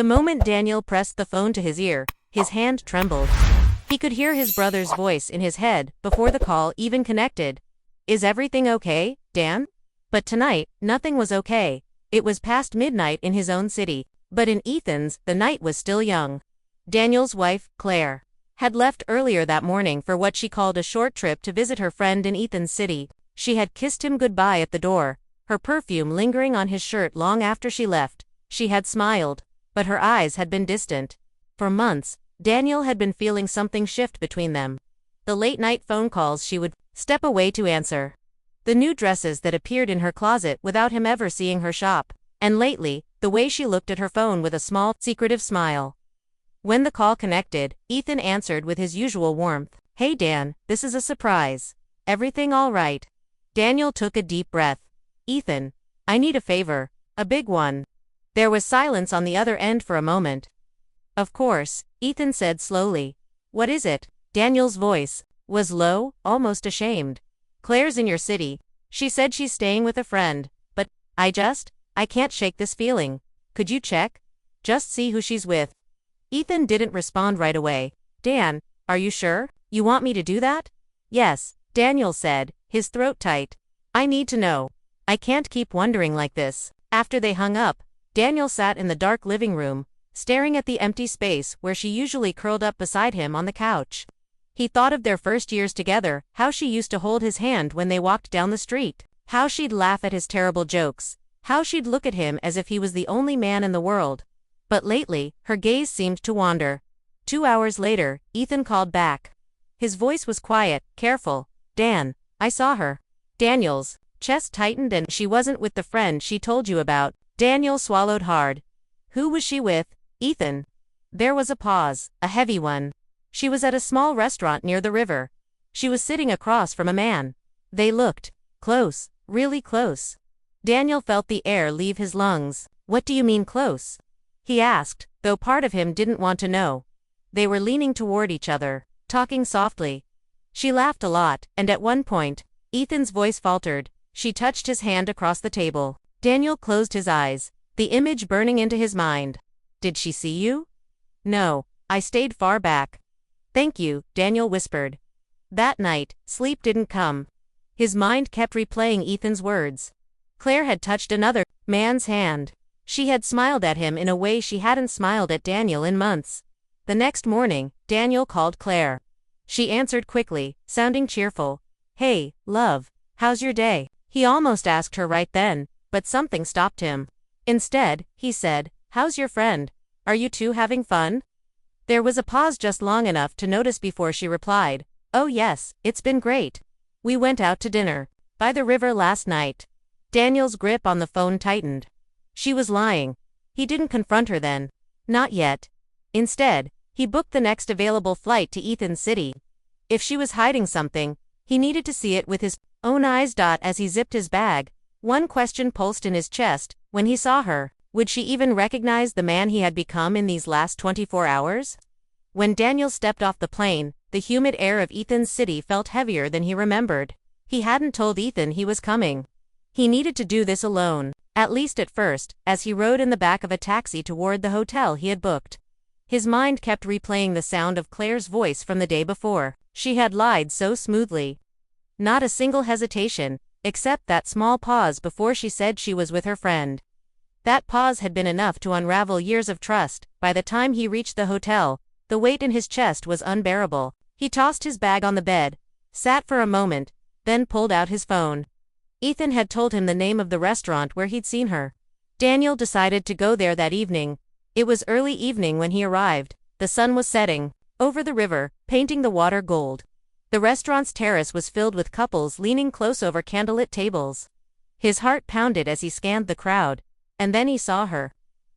The moment Daniel pressed the phone to his ear, his hand trembled. He could hear his brother's voice in his head before the call even connected. "Is everything okay, Dan?" But tonight, nothing was okay. It was past midnight in his own city, but in Ethan's, the night was still young. Daniel's wife, Claire, had left earlier that morning for what she called a short trip to visit her friend in Ethan's city. She had kissed him goodbye at the door, her perfume lingering on his shirt long after she left. She had smiled, but her eyes had been distant. For months, Daniel had been feeling something shift between them. The late-night phone calls she would step away to answer. The new dresses that appeared in her closet without him ever seeing her shop. And lately, the way she looked at her phone with a small, secretive smile. When the call connected, Ethan answered with his usual warmth. "Hey Dan, this is a surprise. Everything all right?" Daniel took a deep breath. "Ethan, I need a favor, a big one." There was silence on the other end for a moment. "Of course," Ethan said slowly. "What is it?" Daniel's voice was low, almost ashamed. "Claire's in your city. She said she's staying with a friend, but I can't shake this feeling. Could you check? Just see who she's with." Ethan didn't respond right away. "Dan, are you sure? You want me to do that?" "Yes," Daniel said, his throat tight. "I need to know. I can't keep wondering like this." After they hung up, Daniel sat in the dark living room, staring at the empty space where she usually curled up beside him on the couch. He thought of their first years together, how she used to hold his hand when they walked down the street, how she'd laugh at his terrible jokes, how she'd look at him as if he was the only man in the world. But lately, her gaze seemed to wander. 2 hours later, Ethan called back. His voice was quiet, careful. "Dan, I saw her." Daniel's chest tightened. "And she wasn't with the friend she told you about." Daniel swallowed hard. "Who was she with, Ethan?" There was a pause, a heavy one. "She was at a small restaurant near the river. She was sitting across from a man. They looked close, really close." Daniel felt the air leave his lungs. "What do you mean close?" he asked, though part of him didn't want to know. They were leaning toward each other, talking softly. She laughed a lot, and at one point, Ethan's voice faltered. She touched his hand across the table. Daniel closed his eyes, the image burning into his mind. "Did she see you?" "No, I stayed far back." "Thank you," Daniel whispered. That night, sleep didn't come. His mind kept replaying Ethan's words. Claire had touched another man's hand. She had smiled at him in a way she hadn't smiled at Daniel in months. The next morning, Daniel called Claire. She answered quickly, sounding cheerful. "Hey, love, how's your day?" He almost asked her right then, but something stopped him. Instead, he said, "How's your friend? Are you two having fun?" There was a pause just long enough to notice before she replied, "Oh yes, it's been great. We went out to dinner by the river last night." Daniel's grip on the phone tightened. She was lying. He didn't confront her then. Not yet. Instead, he booked the next available flight to Ethan's city. If she was hiding something, he needed to see it with his own eyes. As he zipped his bag, one question pulsed in his chest. When he saw her, would she even recognize the man he had become in these last 24 hours? When Daniel stepped off the plane, the humid air of Ethan's city felt heavier than he remembered. He hadn't told Ethan he was coming. He needed to do this alone, at least at first, as he rode in the back of a taxi toward the hotel he had booked. His mind kept replaying the sound of Claire's voice from the day before. She had lied so smoothly. Not a single hesitation, except that small pause before she said she was with her friend. That pause had been enough to unravel years of trust. By the time he reached the hotel, the weight in his chest was unbearable. He tossed his bag on the bed, sat for a moment, then pulled out his phone. Ethan had told him the name of the restaurant where he'd seen her. Daniel decided to go there that evening. It was early evening when he arrived. The sun was setting over the river, painting the water gold. The restaurant's terrace was filled with couples leaning close over candlelit tables. His heart pounded as he scanned the crowd, and then he saw her.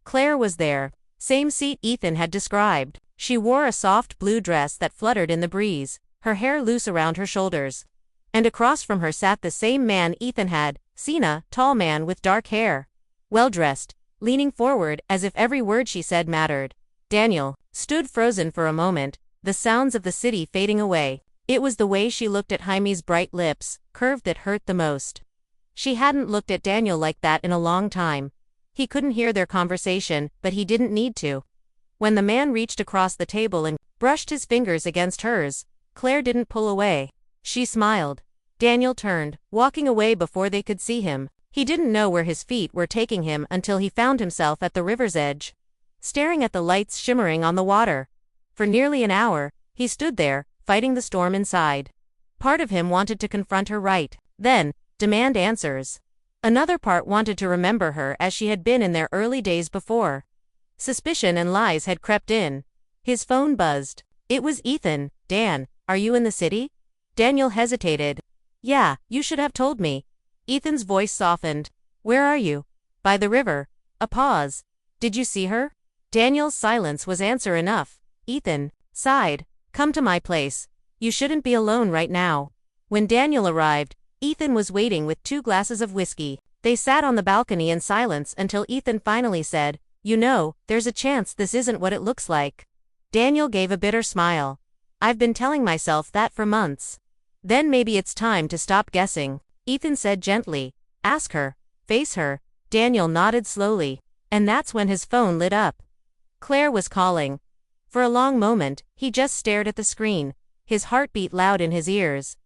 Claire was there, same seat Ethan had described. She wore a soft blue dress that fluttered in the breeze, her hair loose around her shoulders. And across from her sat the same man Ethan had seen, a tall man with dark hair, well-dressed, leaning forward as if every word she said mattered. Daniel stood frozen for a moment, the sounds of the city fading away. It was the way she looked at Jaime's bright lips, curved, that hurt the most. She hadn't looked at Daniel like that in a long time. He couldn't hear their conversation, but he didn't need to. When the man reached across the table and brushed his fingers against hers, Claire didn't pull away. She smiled. Daniel turned, walking away before they could see him. He didn't know where his feet were taking him until he found himself at the river's edge, staring at the lights shimmering on the water. For nearly an hour, he stood there, fighting the storm inside. Part of him wanted to confront her right then, demand answers. Another part wanted to remember her as she had been in their early days before. Suspicion and lies had crept in. His phone buzzed. It was Ethan. Dan, are you in the city? Daniel hesitated. Yeah, you should have told me. Ethan's voice softened. Where are you? By the river. A pause. Did you see her? Daniel's silence was answer enough. Ethan sighed. Come to my place. You shouldn't be alone right now. When Daniel arrived, Ethan was waiting with 2 glasses of whiskey. They sat on the balcony in silence until Ethan finally said, You know, there's a chance this isn't what it looks like. Daniel gave a bitter smile. I've been telling myself that for months. Then maybe it's time to stop guessing, Ethan said gently. Ask her. Face her. Daniel nodded slowly. And that's when his phone lit up. Claire was calling. For a long moment, he just stared at the screen, his heartbeat loud in his ears.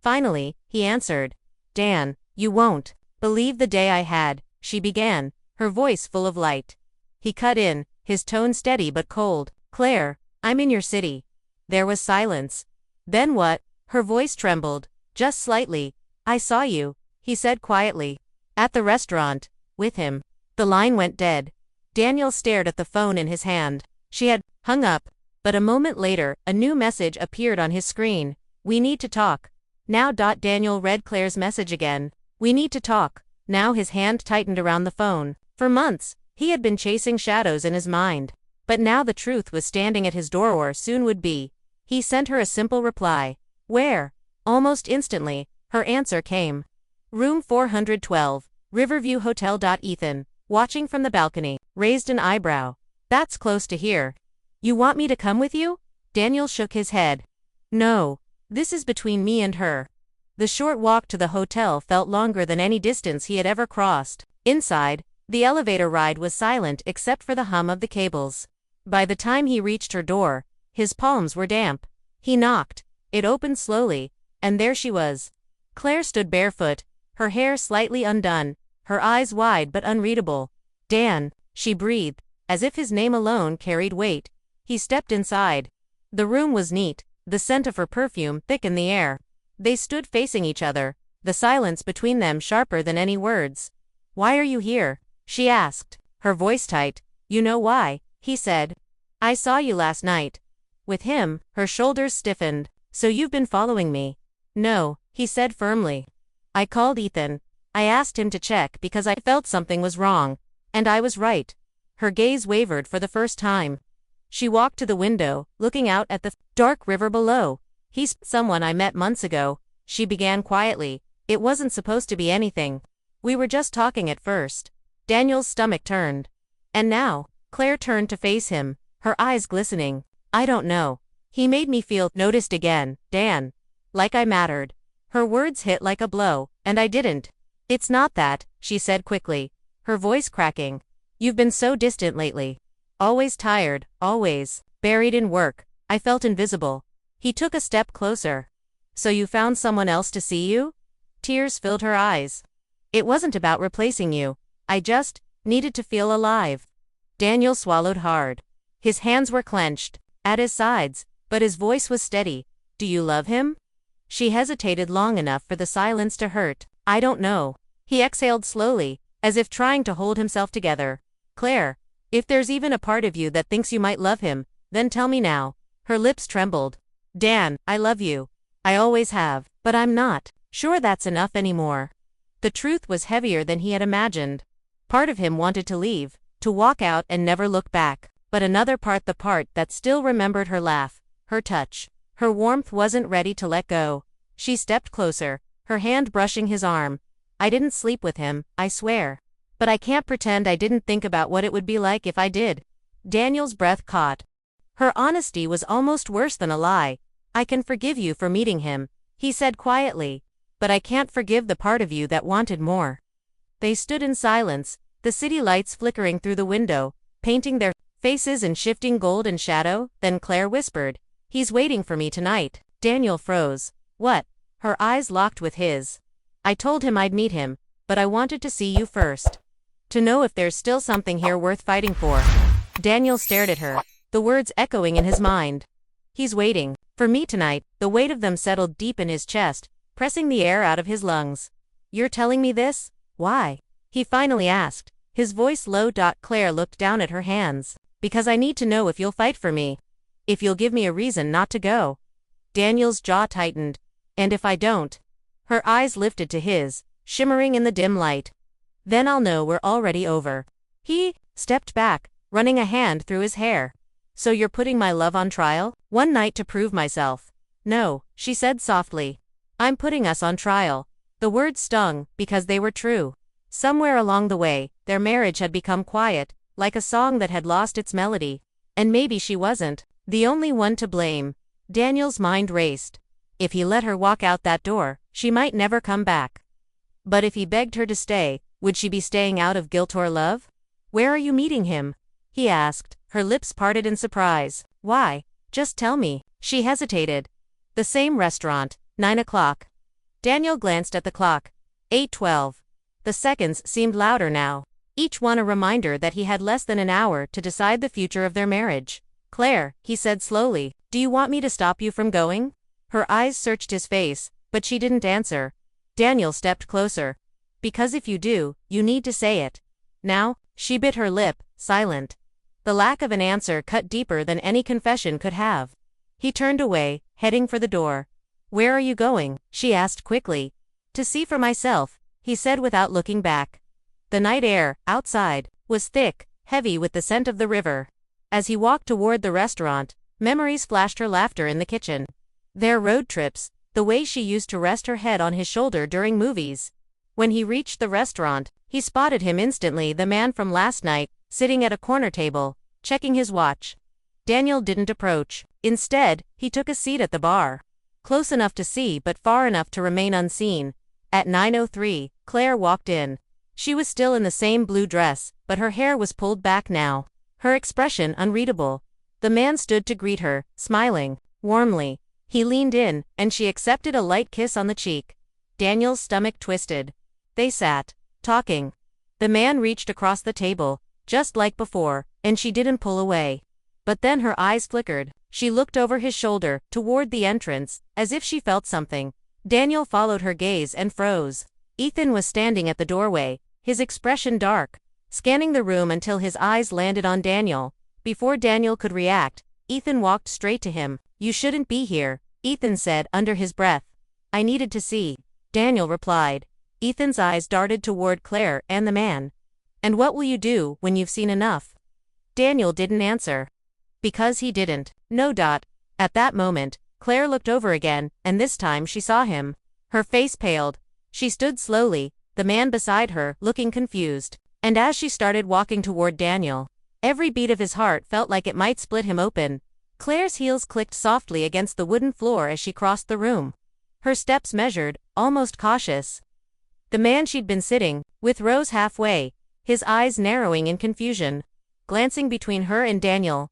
Finally, he answered. Dan, you won't believe the day I had, she began, her voice full of light. He cut in, his tone steady but cold. Claire, I'm in your city. There was silence. Then what? Her voice trembled, just slightly. I saw you, he said quietly. At the restaurant. With him. The line went dead. Daniel stared at the phone in his hand. She had hung up, but a moment later, a new message appeared on his screen. We need to talk. Now. Daniel read Claire's message again. We need to talk. Now his hand tightened around the phone. For months, he had been chasing shadows in his mind. But now the truth was standing at his door, or soon would be. He sent her a simple reply. Where? Almost instantly, her answer came. Room 412, Riverview Hotel. Ethan, watching from the balcony, raised an eyebrow. That's close to here. You want me to come with you? Daniel shook his head. No. This is between me and her. The short walk to the hotel felt longer than any distance he had ever crossed. Inside, the elevator ride was silent except for the hum of the cables. By the time he reached her door, his palms were damp. He knocked. It opened slowly, and there she was. Claire stood barefoot, her hair slightly undone, her eyes wide but unreadable. Dan, she breathed, as if his name alone carried weight. He stepped inside. The room was neat, the scent of her perfume thick in the air. They stood facing each other, the silence between them sharper than any words. Why are you here? She asked, her voice tight. You know why, he said. I saw you last night. With him, her shoulders stiffened. So you've been following me? No, he said firmly. I called Ethan. I asked him to check because I felt something was wrong. And I was right. Her gaze wavered for the first time. She walked to the window, looking out at the dark river below. He's someone I met months ago, she began quietly. It wasn't supposed to be anything. We were just talking at first. Daniel's stomach turned. And now, Claire turned to face him, her eyes glistening. I don't know. He made me feel noticed again, Dan. Like I mattered. Her words hit like a blow, and I didn't. It's not that, she said quickly, her voice cracking. You've been so distant lately. Always tired, always buried in work. I felt invisible. He took a step closer. So you found someone else to see you? Tears filled her eyes. It wasn't about replacing you. I just needed to feel alive. Daniel swallowed hard. His hands were clenched at his sides, but his voice was steady. Do you love him? She hesitated long enough for the silence to hurt. I don't know. He exhaled slowly, as if trying to hold himself together. Claire, if there's even a part of you that thinks you might love him, then tell me now. Her lips trembled. Dan, I love you. I always have, but I'm not sure that's enough anymore. The truth was heavier than he had imagined. Part of him wanted to leave, to walk out and never look back, but another part, the part that still remembered her laugh, her touch, her warmth, wasn't ready to let go. She stepped closer, her hand brushing his arm. I didn't sleep with him, I swear. But I can't pretend I didn't think about what it would be like if I did. Daniel's breath caught. Her honesty was almost worse than a lie. I can forgive you for meeting him, he said quietly, but I can't forgive the part of you that wanted more. They stood in silence, the city lights flickering through the window, painting their faces in shifting gold and shadow. Then Claire whispered, "He's waiting for me tonight." Daniel froze. What? Her eyes locked with his. "I told him I'd meet him, but I wanted to see you first. To know if there's still something here worth fighting for." Daniel stared at her, the words echoing in his mind. "He's waiting for me tonight." The weight of them settled deep in his chest, pressing the air out of his lungs. "You're telling me this? Why?" he finally asked, his voice low. Claire looked down at her hands. "Because I need to know if you'll fight for me. If you'll give me a reason not to go." Daniel's jaw tightened. "And if I don't?" Her eyes lifted to his, shimmering in the dim light. "Then I'll know we're already over." He stepped back, running a hand through his hair. "So you're putting my love on trial? One night to prove myself?" "No," she said softly. "I'm putting us on trial." The words stung, because they were true. Somewhere along the way, their marriage had become quiet, like a song that had lost its melody. And maybe she wasn't the only one to blame. Daniel's mind raced. If he let her walk out that door, she might never come back. But if he begged her to stay, would she be staying out of guilt or love? "Where are you meeting him?" he asked, her lips parted in surprise. "Why? Just tell me." She hesitated. "The same restaurant, 9 o'clock. Daniel glanced at the clock. 8:12. The seconds seemed louder now, each one a reminder that he had less than an hour to decide the future of their marriage. "Claire," he said slowly, "do you want me to stop you from going?" Her eyes searched his face, but she didn't answer. Daniel stepped closer. "Because if you do, you need to say it." Now, she bit her lip, silent. The lack of an answer cut deeper than any confession could have. He turned away, heading for the door. "Where are you going?" she asked quickly. "To see for myself," he said without looking back. The night air, outside, was thick, heavy with the scent of the river. As he walked toward the restaurant, memories flashed her laughter in the kitchen. Their road trips, the way she used to rest her head on his shoulder during movies. When he reached the restaurant, he spotted him instantly, the man from last night, sitting at a corner table, checking his watch. Daniel didn't approach. Instead, he took a seat at the bar. Close enough to see but far enough to remain unseen. At 9:03, Claire walked in. She was still in the same blue dress, but her hair was pulled back now. Her expression unreadable. The man stood to greet her, smiling warmly. He leaned in, and she accepted a light kiss on the cheek. Daniel's stomach twisted. They sat, talking. The man reached across the table, just like before, and she didn't pull away. But then her eyes flickered. She looked over his shoulder, toward the entrance, as if she felt something. Daniel followed her gaze and froze. Ethan was standing at the doorway, his expression dark, scanning the room until his eyes landed on Daniel. Before Daniel could react, Ethan walked straight to him. "You shouldn't be here," Ethan said under his breath. "I needed to see," Daniel replied. Ethan's eyes darted toward Claire and the man. "And what will you do when you've seen enough?" Daniel didn't answer. Because he didn't. No. At that moment, Claire looked over again, and this time she saw him. Her face paled. She stood slowly, the man beside her, looking confused. And as she started walking toward Daniel, every beat of his heart felt like it might split him open. Claire's heels clicked softly against the wooden floor as she crossed the room. Her steps measured, almost cautious. The man she'd been sitting with rose halfway, his eyes narrowing in confusion. Glancing between her and Daniel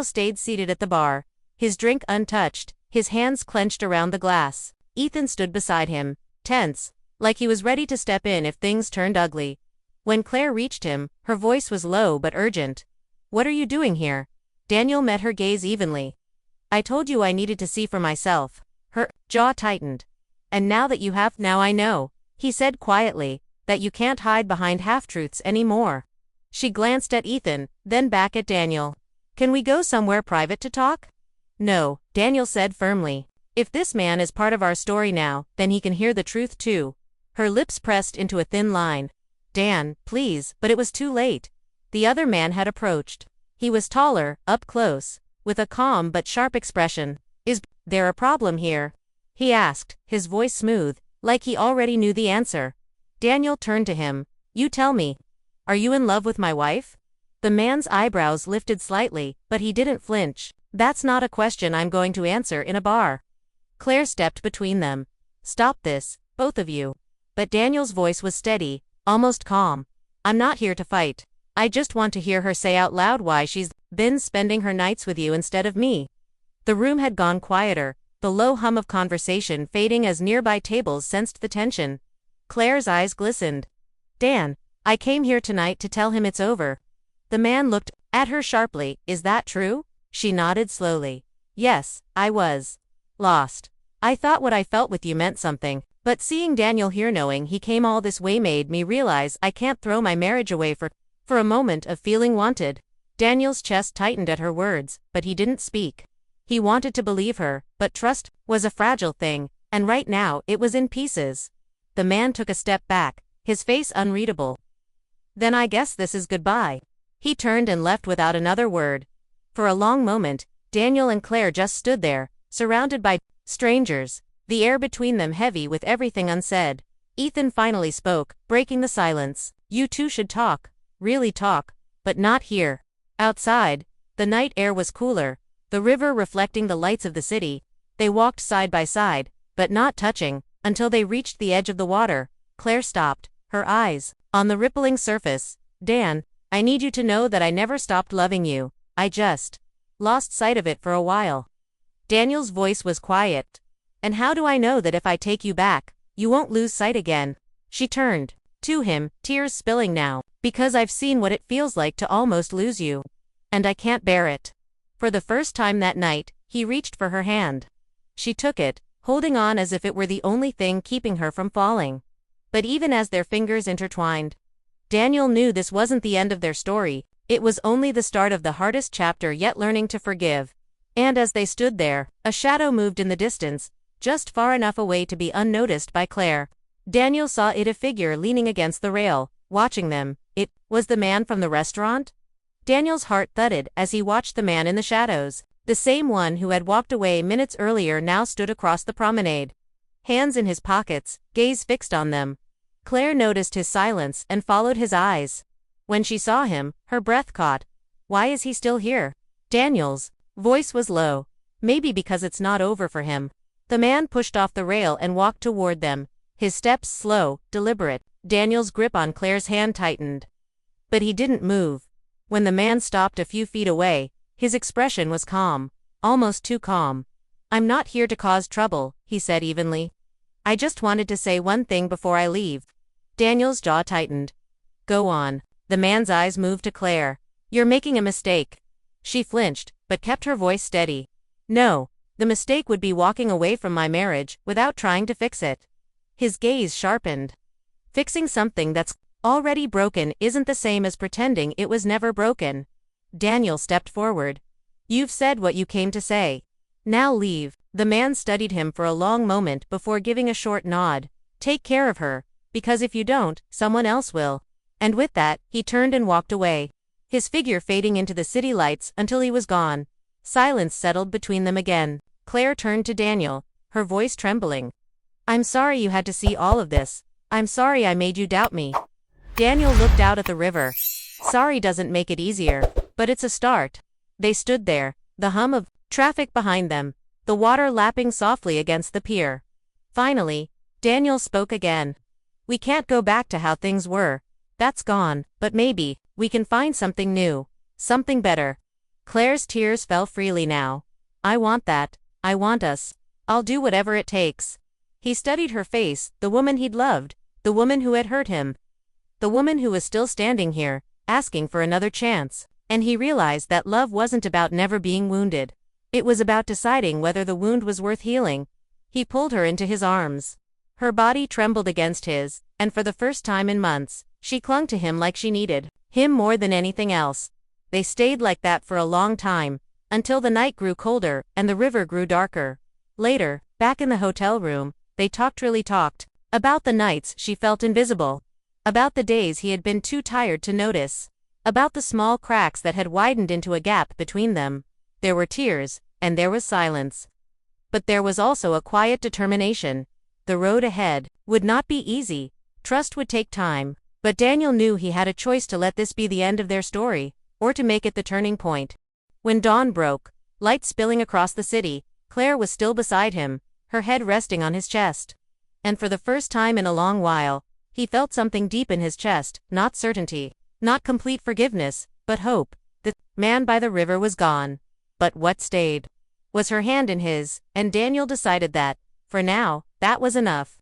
stayed seated at the bar, his drink untouched, his hands clenched around the glass. Ethan stood beside him, tense, like he was ready to step in if things turned ugly. When Claire reached him, her voice was low but urgent. "What are you doing here?" Daniel met her gaze evenly. "I told you I needed to see for myself." Her jaw tightened. "And now that you have, now I know," he said quietly, "that you can't hide behind half-truths anymore." She glanced at Ethan, then back at Daniel. "Can we go somewhere private to talk?" "No," Daniel said firmly. "If this man is part of our story now, then he can hear the truth too." Her lips pressed into a thin line. "Dan, please," but it was too late. The other man had approached. He was taller, up close, with a calm but sharp expression. "Is there a problem here?" he asked, his voice smooth, like he already knew the answer. Daniel turned to him. "You tell me. Are you in love with my wife?" The man's eyebrows lifted slightly, but he didn't flinch. "That's not a question I'm going to answer in a bar." Claire stepped between them. "Stop this, both of you." But Daniel's voice was steady, almost calm. I'm not here to fight. I just want to hear her say out loud why she's been spending her nights with you instead of me." The room had gone quieter, the low hum of conversation fading as nearby tables sensed the tension. Claire's eyes glistened. "Dan, I came here tonight to tell him it's over." The man looked at her sharply. "Is that true?" She nodded slowly. "Yes, I was lost. I thought what I felt with you meant something, but seeing Daniel here, knowing he came all this way, made me realize I can't throw my marriage away for a moment of feeling wanted." Daniel's chest tightened at her words, but he didn't speak. He wanted to believe her, but trust was a fragile thing, and right now it was in pieces. The man took a step back, his face unreadable. "Then I guess this is goodbye." He turned and left without another word. For a long moment, Daniel and Claire just stood there, surrounded by strangers, the air between them heavy with everything unsaid. Ethan finally spoke, breaking the silence. "You two should talk, really talk, but not here." Outside, the night air was cooler, the river reflecting the lights of the city. They walked side by side, but not touching, until they reached the edge of the water. Claire stopped, her eyes on the rippling surface. "Dan, I need you to know that I never stopped loving you. I just lost sight of it for a while." Daniel's voice was quiet. "And how do I know that if I take you back, you won't lose sight again?" She turned to him, tears spilling now. "Because I've seen what it feels like to almost lose you. And I can't bear it." For the first time that night, he reached for her hand. She took it, holding on as if it were the only thing keeping her from falling. But even as their fingers intertwined, Daniel knew this wasn't the end of their story. It was only the start of the hardest chapter yet, learning to forgive. And as they stood there, a shadow moved in the distance, just far enough away to be unnoticed by Claire. Daniel saw it, a figure leaning against the rail, watching them. It was the man from the restaurant? Daniel's heart thudded as he watched the man in the shadows. The same one who had walked away minutes earlier now stood across the promenade, hands in his pockets, gaze fixed on them. Claire noticed his silence and followed his eyes. When she saw him, her breath caught. Why is he still here? Daniel's voice was low. Maybe because it's not over for him. The man pushed off the rail and walked toward them, his steps slow, deliberate. Daniel's grip on Claire's hand tightened. But he didn't move. When the man stopped a few feet away, his expression was calm, almost too calm. "I'm not here to cause trouble," he said evenly. "I just wanted to say one thing before I leave." Daniel's jaw tightened. "Go on." The man's eyes moved to Claire. "You're making a mistake." She flinched, but kept her voice steady. "No, the mistake would be walking away from my marriage without trying to fix it." His gaze sharpened. "Fixing something that's already broken isn't the same as pretending it was never broken." Daniel stepped forward. "You've said what you came to say. Now leave." The man studied him for a long moment before giving a short nod. "Take care of her, because if you don't, someone else will." And with that, he turned and walked away, his figure fading into the city lights until he was gone. Silence settled between them again. Claire turned to Daniel, her voice trembling. "I'm sorry you had to see all of this. I'm sorry I made you doubt me." Daniel looked out at the river. "Sorry doesn't make it easier, but it's a start." They stood there, the hum of traffic behind them, the water lapping softly against the pier. Finally, Daniel spoke again. "We can't go back to how things were. That's gone, but maybe we can find something new, something better." Claire's tears fell freely now. "I want that. I want us. I'll do whatever it takes." He studied her face, the woman he'd loved, the woman who had hurt him, the woman who was still standing here, asking for another chance. And he realized that love wasn't about never being wounded. It was about deciding whether the wound was worth healing. He pulled her into his arms. Her body trembled against his, and for the first time in months, she clung to him like she needed him more than anything else. They stayed like that for a long time, until the night grew colder and the river grew darker. Later, back in the hotel room, they really talked about the nights she felt invisible, about the days he had been too tired to notice, about the small cracks that had widened into a gap between them. There were tears, and there was silence. But there was also a quiet determination. The road ahead would not be easy. Trust would take time. But Daniel knew he had a choice to let this be the end of their story, or to make it the turning point. When dawn broke, light spilling across the city, Claire was still beside him, her head resting on his chest. And for the first time in a long while, He felt something deep in his chest, not certainty, not complete forgiveness, but hope. The man by the river was gone. But what stayed was her hand in his, and Daniel decided that, for now, that was enough.